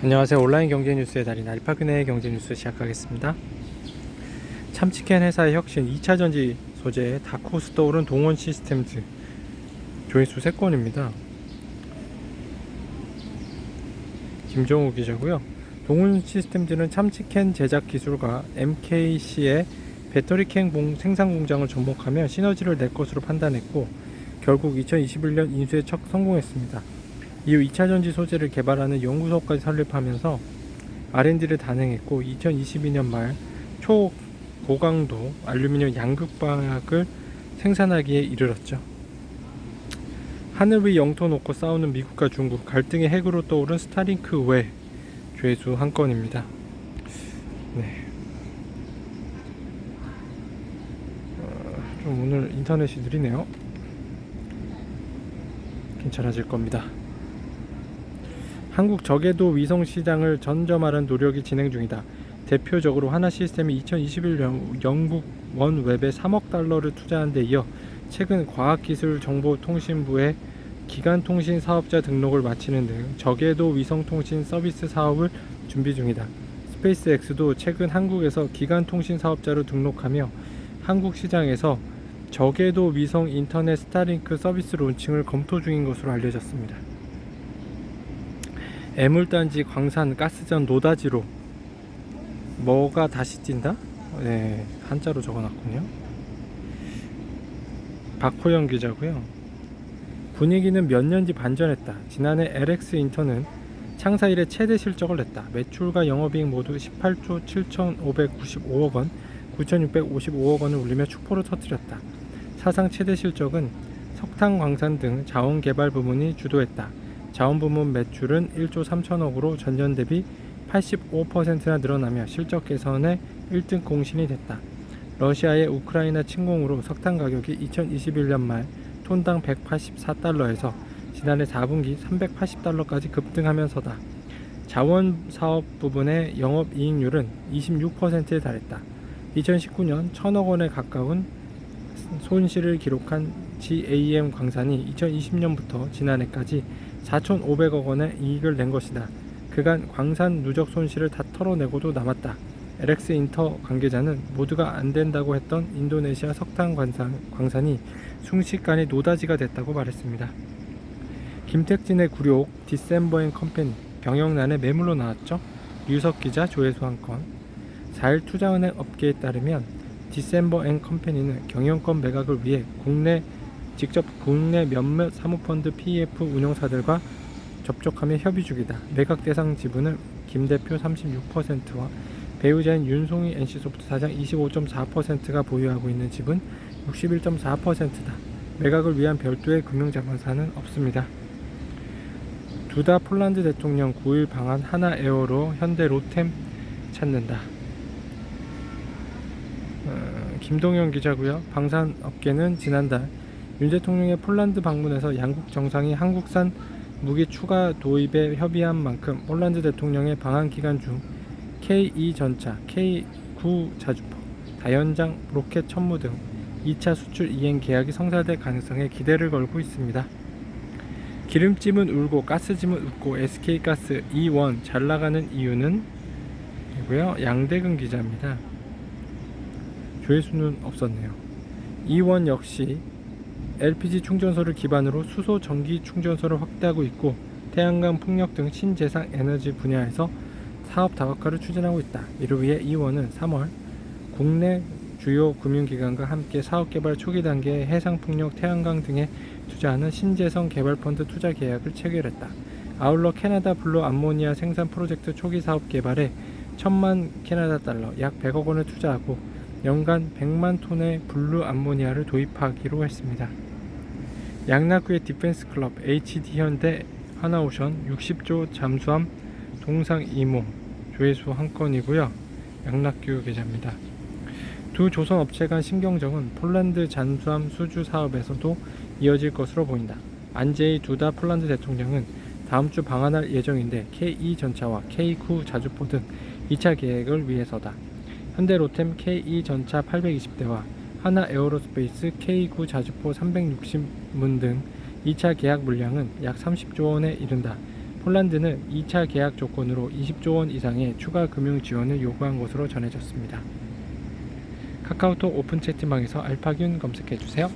안녕하세요. 온라인 경제 뉴스의 달인 알파그네의 경제 뉴스 시작하겠습니다. 참치캔 회사의 혁신 2차 전지 소재 다크호스 떠오른 동원 시스템즈 조회수 3건입니다. 김정우 기자고요. 동원 시스템즈는 참치캔 제작 기술과 MKC의 배터리캔 생산 공장을 접목하며 시너지를 낼 것으로 판단했고 결국 2021년 인수에 척 성공했습니다. 이후 2차 전지 소재를 개발하는 연구소까지 설립하면서 R&D를 단행했고 2022년 말 초고강도 알루미늄 양극박을 생산하기에 이르렀죠. 하늘 위 영토 놓고 싸우는 미국과 중국, 갈등의 핵으로 떠오른 스타링크 외 조회수 한 건입니다. 네. 좀 오늘 인터넷이 느리네요. 괜찮아질 겁니다. 한국 저궤도 위성 시장을 전점하는 노력이 진행 중이다. 대표적으로 하나시스템이 2021년 영국 원웹에 3억 달러를 투자한 데 이어 최근 과학기술정보통신부의 기간통신 사업자 등록을 마치는 등 저궤도 위성통신 서비스 사업을 준비 중이다. 스페이스X도 최근 한국에서 기간통신 사업자로 등록하며 한국 시장에서 저궤도 위성 인터넷 스타링크 서비스 론칭을 검토 중인 것으로 알려졌습니다. 애물단지 광산 가스전 노다지로 뭐가 다시 뛴다? 네, 한자로 적어놨군요. 박호영 기자고요. 분위기는 몇 년 뒤 반전했다. 지난해 LX 인터는 창사 이래 최대 실적을 냈다. 매출과 영업이익 모두 18조 7,595억 원, 9,655억 원을 올리며 축포를 터뜨렸다. 사상 최대 실적은 석탄 광산 등 자원 개발 부문이 주도했다. 자원 부문 매출은 1조 3천억으로 전년 대비 85%나 늘어나며 실적 개선에 1등 공신이 됐다. 러시아의 우크라이나 침공으로 석탄 가격이 2021년 말 톤당 184달러에서 지난해 4분기 380달러까지 급등하면서다. 자원 사업 부분의 영업이익률은 26%에 달했다. 2019년 1,000억 원에 가까운 손실을 기록한 GAM 광산이 2020년부터 지난해까지 4,500억 원의 이익을 낸 것이다. 그간 광산 누적 손실을 다 털어내고도 남았다. LX 인터 관계자는 모두가 안 된다고 했던 인도네시아 석탄 광산이 순식간에 노다지가 됐다고 말했습니다. 김택진의 굴욕 디셈버 앤 컴퍼니 경영난에 매물로 나왔죠. 류석 기자 조회수 한 건. 4일 투자은행 업계에 따르면 디셈버 앤 컴퍼니는 경영권 매각을 위해 직접 국내 몇몇 사모펀드 PEF 운용사들과 접촉하며 협의 중이다. 매각 대상 지분을 김 대표 36%와 배우자인 윤송희 NC소프트 사장 25.4%가 보유하고 있는 지분 61.4%다. 매각을 위한 별도의 금융자본사는 없습니다. 두다 폴란드 대통령 9일 방한 하나에어로 현대 로템 찾는다. 김동현 기자고요. 방산업계는 지난달 윤 대통령의 폴란드 방문에서 양국 정상이 한국산 무기 추가 도입에 협의한 만큼 폴란드 대통령의 방한 기간 중 K2 전차, K9 자주포, 다연장 로켓 천무 등 2차 수출 이행 계약이 성사될 가능성에 기대를 걸고 있습니다. 기름찜은 울고 가스찜은 웃고 SK가스 E1 잘 나가는 이유는 이고요. 양대근 기자입니다. 조회수는 없었네요. E1 역시 LPG 충전소를 기반으로 수소 전기 충전소를 확대하고 있고 태양광 풍력 등 신재생 에너지 분야에서 사업 다각화를 추진하고 있다. 이를 위해 E1은 3월 국내 주요 금융기관과 함께 사업개발 초기 단계의 해상풍력, 태양광 등에 투자하는 신재생 개발펀드 투자 계약을 체결했다. 아울러 캐나다 블루 암모니아 생산 프로젝트 초기 사업 개발에 1,000만 캐나다 달러 약 100억 원을 투자하고 연간 100만 톤의 블루 암모니아를 도입하기로 했습니다. 양락구의 디펜스 클럽 HD 현대 하나오션 60조 잠수함 동상 이모 조회수 한 건이고요. 양락규 기자입니다. 두 조선 업체 간 신경정은 폴란드 잠수함 수주 사업에서도 이어질 것으로 보인다. 안제이 두다 폴란드 대통령은 다음 주 방한할 예정인데 K2 전차와 K9 자주포 등 2차 계획을 위해서다. 현대로템 K2 전차 820대와 하나에어로스페이스 K9 자주포 360문 등 2차 계약 물량은 약 30조 원에 이른다. 폴란드는 2차 계약 조건으로 20조 원 이상의 추가 금융 지원을 요구한 것으로 전해졌습니다. 카카오톡 오픈 채팅방에서 알파균 검색해 주세요.